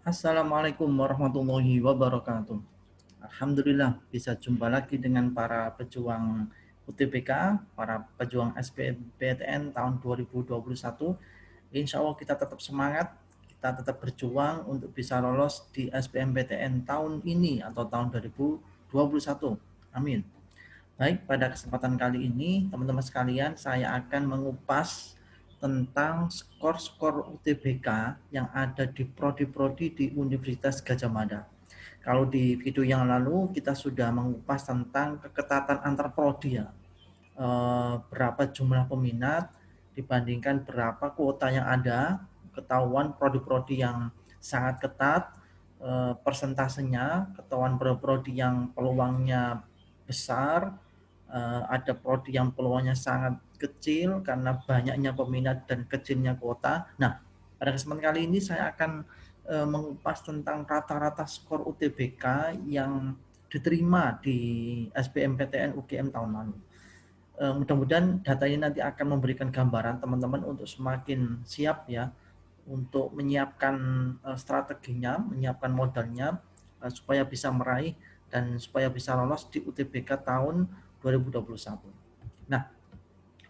Assalamualaikum warahmatullahi wabarakatuh. Alhamdulillah bisa jumpa lagi dengan para pejuang UTBK, para pejuang SBMPTN tahun 2021. Insya Allah kita tetap semangat, kita tetap berjuang untuk bisa lolos di SBMPTN tahun ini atau tahun 2021. Amin. Baik, pada kesempatan kali ini, teman-teman sekalian, saya akan mengupas tentang skor-skor UTBK yang ada di prodi-prodi di Universitas Gadjah Mada. Kalau di video yang lalu kita sudah mengupas tentang keketatan antar prodi ya, berapa jumlah peminat dibandingkan berapa kuota yang ada, ketahuan prodi-prodi yang sangat ketat, persentasenya, ketahuan prodi yang peluangnya besar, ada prodi yang peluangnya sangat kecil karena banyaknya peminat dan kecilnya kuota. Nah, pada kesempatan kali ini saya akan mengupas tentang rata-rata skor UTBK yang diterima di SBMPTN UGM tahun lalu. Mudah-mudahan data ini nanti akan memberikan gambaran teman-teman untuk semakin siap ya untuk menyiapkan strateginya, menyiapkan modalnya supaya bisa meraih dan supaya bisa lolos di UTBK tahun 2021. Nah,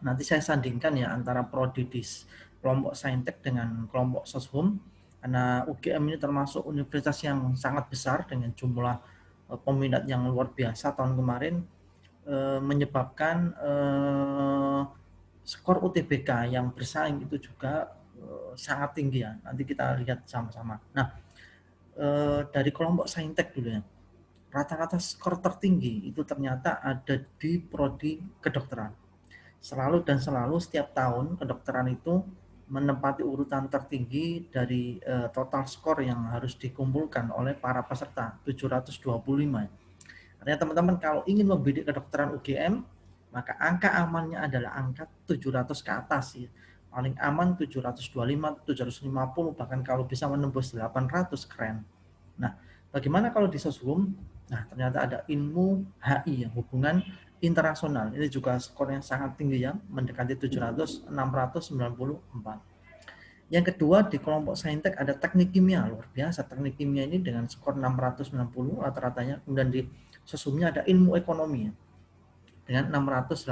nanti saya sandingkan ya antara prodi di kelompok Saintek dengan kelompok Soshum, karena UGM ini termasuk universitas yang sangat besar dengan jumlah peminat yang luar biasa tahun kemarin, menyebabkan skor UTBK yang bersaing itu juga sangat tinggi ya. Nanti kita lihat sama-sama. Nah, dari kelompok Saintek dulu ya. Rata-rata skor tertinggi itu ternyata ada di prodi kedokteran. Selalu dan selalu setiap tahun kedokteran itu menempati urutan tertinggi dari total skor yang harus dikumpulkan oleh para peserta, 725. Artinya teman-teman kalau ingin membidik kedokteran UGM, maka angka amannya adalah angka 700 ke atas ya. Paling aman 725, 750, bahkan kalau bisa menembus 800 keren. Nah, bagaimana kalau di Soshum? Nah, ternyata ada ilmu HI, hubungan internasional. Ini juga skor yang sangat tinggi ya, mendekati 700, 694. Yang kedua di kelompok Saintek ada teknik kimia, luar biasa. Teknik kimia ini dengan skor 690 rata-ratanya. Kemudian di Soshumnya ada ilmu ekonomi dengan 685.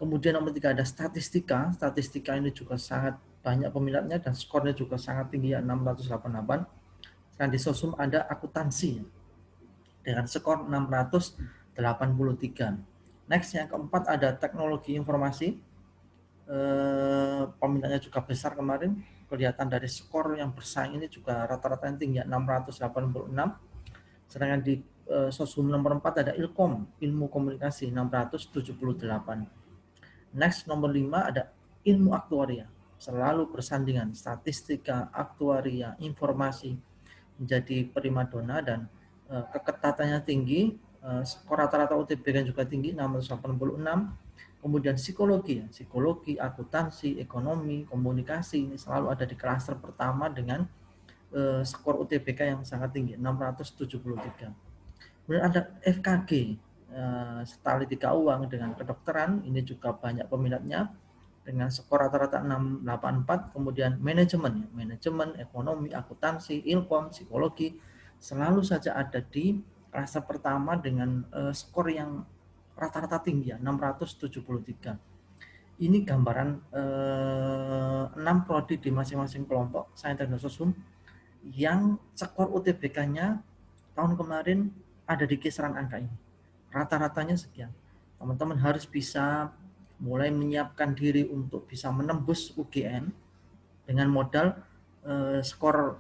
Kemudian nomor 3 ada statistika. Statistika ini juga sangat banyak peminatnya dan skornya juga sangat tinggi ya, 688. Dan di Soshum ada akuntansi dengan skor 683. Next yang keempat ada teknologi informasi. Peminatnya juga besar kemarin, kelihatan dari skor yang bersaing ini juga rata-rata yang tinggi 686. Sedangkan di Soshum nomor 4 ada Ilkom, ilmu komunikasi 678. Next nomor 5 ada ilmu aktuaria, selalu bersandingan statistika, aktuaria, informasi menjadi primadona dan keketatannya tinggi. Skor rata-rata UTBK juga tinggi 686. Kemudian psikologi, akuntansi, ekonomi, komunikasi ini selalu ada di klaster pertama dengan skor UTBK yang sangat tinggi 673. Kemudian ada FKG, stalitika uang dengan kedokteran, ini juga banyak peminatnya dengan skor rata-rata 684. Kemudian manajemen, ekonomi, akuntansi, ilkom, psikologi selalu saja ada di klaster pertama dengan skor yang rata-rata tinggi ya, 673. Ini gambaran 6 prodi di masing-masing kelompok Saintek dan Soshum yang skor UTBK-nya tahun kemarin ada di kisaran angka ini. Rata-ratanya sekian. Teman-teman harus bisa mulai menyiapkan diri untuk bisa menembus UGM dengan modal skor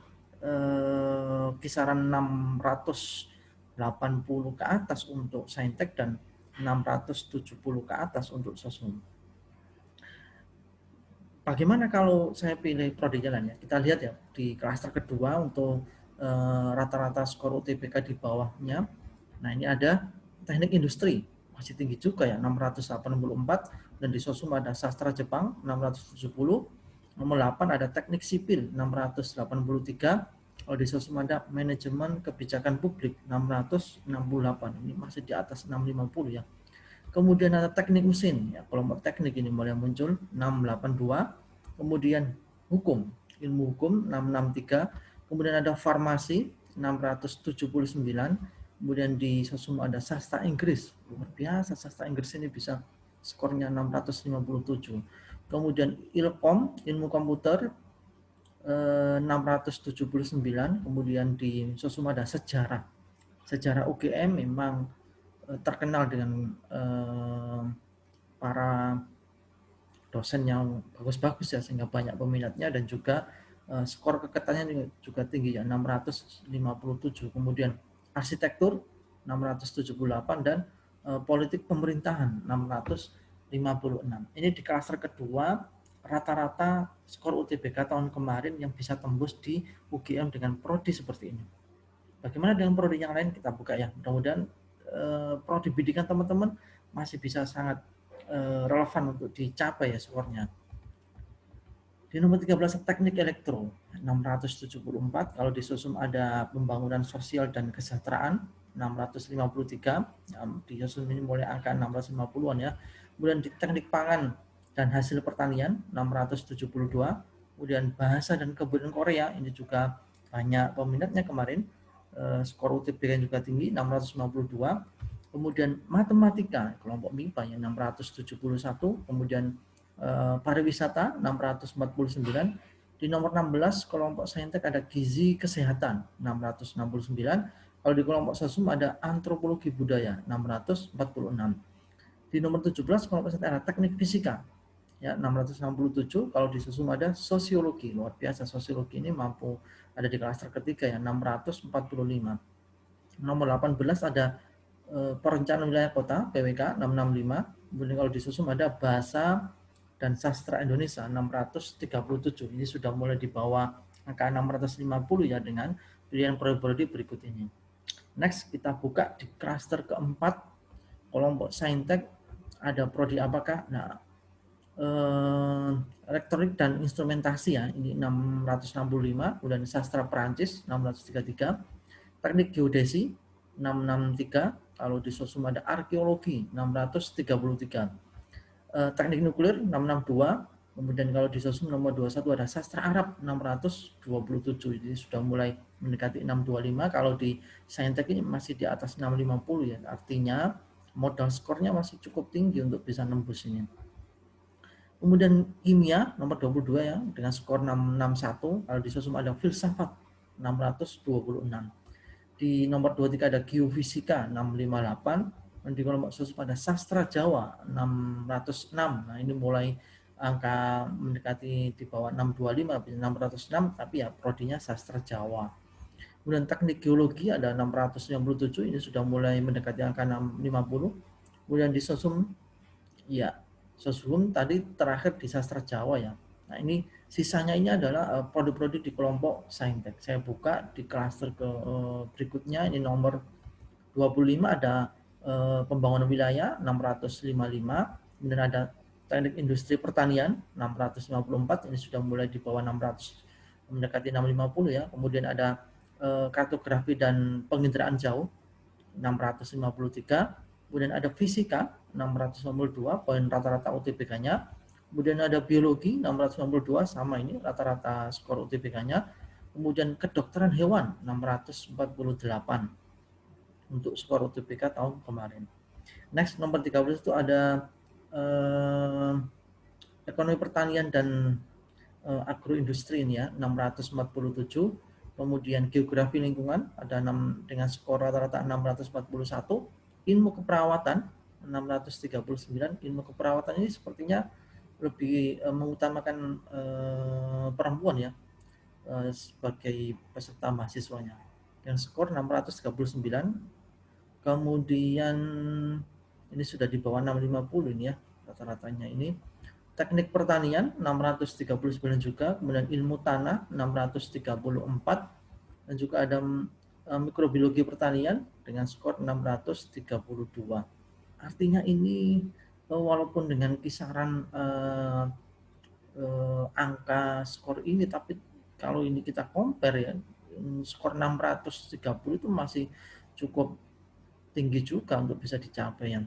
kisaran 680 ke atas untuk Saintek dan 670 ke atas untuk Soshum. Bagaimana kalau saya pilih prodi jalan ya? Kita lihat ya di klaster kedua untuk rata-rata skor UTBK di bawahnya. Nah ini ada teknik industri, masih tinggi juga ya 684, dan di Soshum ada sastra Jepang 670. Nomor 8 ada teknik sipil 683. Kalau di Soshum ada manajemen kebijakan publik 668. Ini masih di atas 650 ya. Kemudian ada teknik mesin, ya, kelompok teknik ini mulai muncul 682. Kemudian hukum, ilmu hukum 663. Kemudian ada farmasi 679, kemudian di sosum ada sastra Inggris. Luar biasa, sastra Inggris ini bisa skornya 657. Kemudian Ilkom, ilmu komputer 679, kemudian di sosum ada sejarah. Sejarah UGM memang terkenal dengan para dosen yang bagus-bagus ya, sehingga banyak peminatnya, dan juga skor keketannya juga tinggi ya, 657. Kemudian arsitektur 678 dan politik pemerintahan 656. Ini di klaster kedua rata-rata skor UTBK tahun kemarin yang bisa tembus di UGM dengan prodi seperti ini. Bagaimana dengan prodi yang lain, kita buka ya. Mudah-mudahan prodi bidikan teman-teman masih bisa sangat relevan untuk dicapai ya skornya. Di nomor 13 teknik elektro 674, kalau disosum ada pembangunan sosial dan kesejahteraan 653, disosum ini mulai angka 650-an ya. Kemudian di teknik pangan dan hasil pertanian 672, kemudian bahasa dan kebudayaan Korea ini juga banyak peminatnya kemarin, skor UTBK juga tinggi 652. Kemudian matematika kelompok MIPA yang 671, kemudian pariwisata 649, di nomor 16 kelompok saintek ada gizi kesehatan 669, kalau di kelompok sosum ada antropologi budaya 646. Di nomor 17 kelompok saintek ada teknik fisika ya 667, kalau di sosum ada sosiologi. Luar biasa, sosiologi ini mampu ada di klaster ketiga ya 645. Nomor 18 ada perencanaan wilayah kota PWK 665, kemudian kalau disosum ada bahasa dan sastra Indonesia 637. Ini sudah mulai di bawah angka 650 ya dengan pilihan prodi berikut ini. Next kita buka di klaster keempat kelompok saintek, ada prodi apakah? Nah, elektronik dan instrumentasi ya, ini 665, kemudian sastra Perancis 633, teknik geodesi 663, kalau di sosum ada arkeologi 633, teknik nuklir 662, kemudian kalau di sosum nomor 21 ada sastra Arab 627, jadi sudah mulai mendekati 625, kalau di saintek ini masih di atas 650 ya, artinya modal skornya masih cukup tinggi untuk bisa nembus ini. Kemudian kimia nomor 22 ya dengan skor 661, kalau di sosum ada filsafat 626. Di nomor 23 ada geofisika 658, dan di kelompok sosum ada sastra Jawa 606. Nah, ini mulai angka mendekati di bawah 625, 606, tapi ya prodinya sastra Jawa. Kemudian teknik geologi ada 697, ini sudah mulai mendekati angka 650. Kemudian di sosum ya sosum tadi terakhir di sastra Jawa ya. Nah, ini sisanya ini adalah prodi-prodi di kelompok saintek. Saya buka di klaster berikutnya, ini nomor 25 ada pembangunan wilayah 655, kemudian ada teknik industri pertanian 654, ini sudah mulai di bawah 600 mendekati 650 ya. Kemudian ada kartografi dan penginderaan jauh 653, kemudian ada fisika 692, poin rata-rata UTBK-nya. Kemudian ada biologi 692, sama ini rata-rata skor UTBK-nya. Kemudian kedokteran hewan 648 untuk skor UTBK tahun kemarin. Next nomor 13 itu ada ekonomi pertanian dan agroindustri ini ya 647. Kemudian geografi lingkungan ada 6 dengan skor rata-rata 641. Ilmu keperawatan 639. Ilmu keperawatan ini sepertinya lebih mengutamakan perempuan ya sebagai peserta mahasiswanya. Yang skor 639. Kemudian ini sudah di bawah 650 ini ya rata-ratanya ini. Teknik pertanian 639 juga, kemudian ilmu tanah 634, dan juga ada mikrobiologi pertanian dengan skor 632. Artinya ini walaupun dengan kisaran angka skor ini, tapi kalau ini kita compare ya, skor 630 itu masih cukup tinggi juga untuk bisa dicapai ya.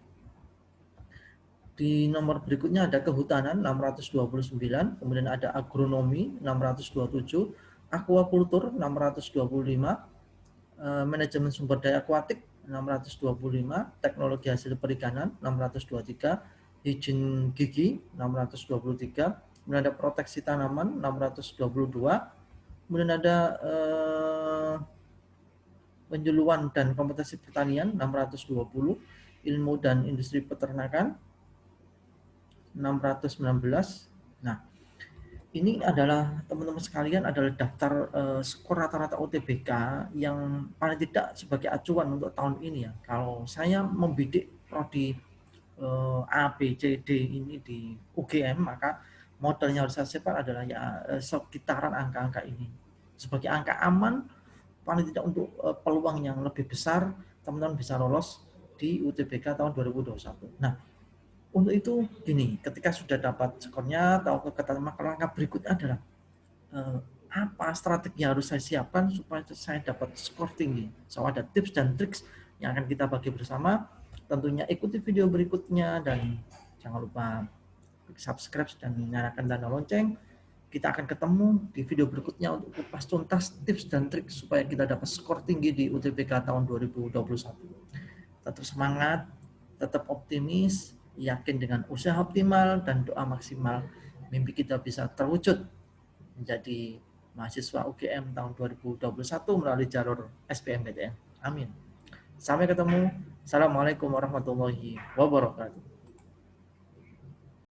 Di nomor berikutnya ada kehutanan 629, kemudian ada agronomi 627, Aquacultur 625, manajemen sumber daya akuatik 625, teknologi hasil perikanan 623, izin gigi 623, kemudian ada proteksi tanaman 622, kemudian ada penyuluhan dan kompetensi pertanian 620, ilmu dan industri peternakan 619. Nah, ini adalah teman-teman sekalian adalah daftar skor rata-rata UTBK yang paling tidak sebagai acuan untuk tahun ini ya. Kalau saya membidik prodi A, B, C, D ini di UGM, maka modalnya harus saya siapkan adalah ya sekitaran angka-angka ini. Sebagai angka aman, paling tidak untuk peluang yang lebih besar, teman-teman bisa lolos di UTBK tahun 2021. Nah, untuk itu gini, ketika sudah dapat skornya, tahu keketuaan, maka langkah berikutnya adalah apa strategi yang harus saya siapkan supaya saya dapat skor tinggi. So ada tips dan triks yang akan kita bagi bersama. Tentunya ikuti video berikutnya dan jangan lupa subscribe dan nyalakan tanda lonceng. Kita akan ketemu di video berikutnya untuk kupas tuntas tips dan trik supaya kita dapat skor tinggi di UTBK tahun 2021. Tetap semangat, tetap optimis, yakin dengan usaha optimal dan doa maksimal. Mimpi kita bisa terwujud menjadi mahasiswa UGM tahun 2021 melalui jalur SBMPTN. Amin. Sampai ketemu. Assalamualaikum warahmatullahi wabarakatuh.